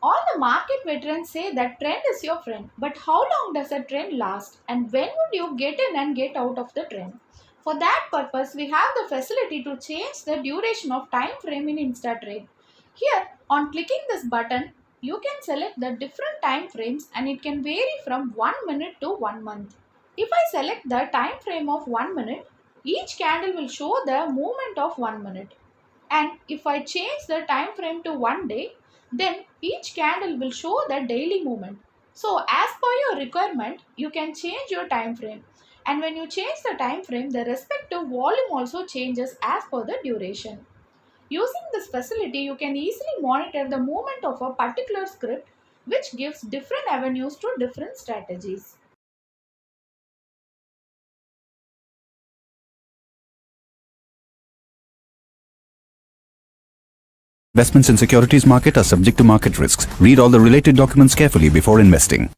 All the market veterans say that trend is your friend, but how long does a trend last and when would you get in and get out of the trend? For that purpose, we have the facility to change the duration of time frame in InstaTrade. Here, on clicking this button, you can select the different time frames and it can vary from 1 minute to 1 month. If I select the time frame of 1 minute, each candle will show the movement of 1 minute. And if I change the time frame to 1 day, then each candle will show the daily movement. So as per your requirement, you can change your time frame. And when you change the time frame, the respective volume also changes as per the duration. Using this facility, you can easily monitor the movement of a particular script, which gives different avenues to different strategies. Investments in securities market are subject to market risks. Read all the related documents carefully before investing.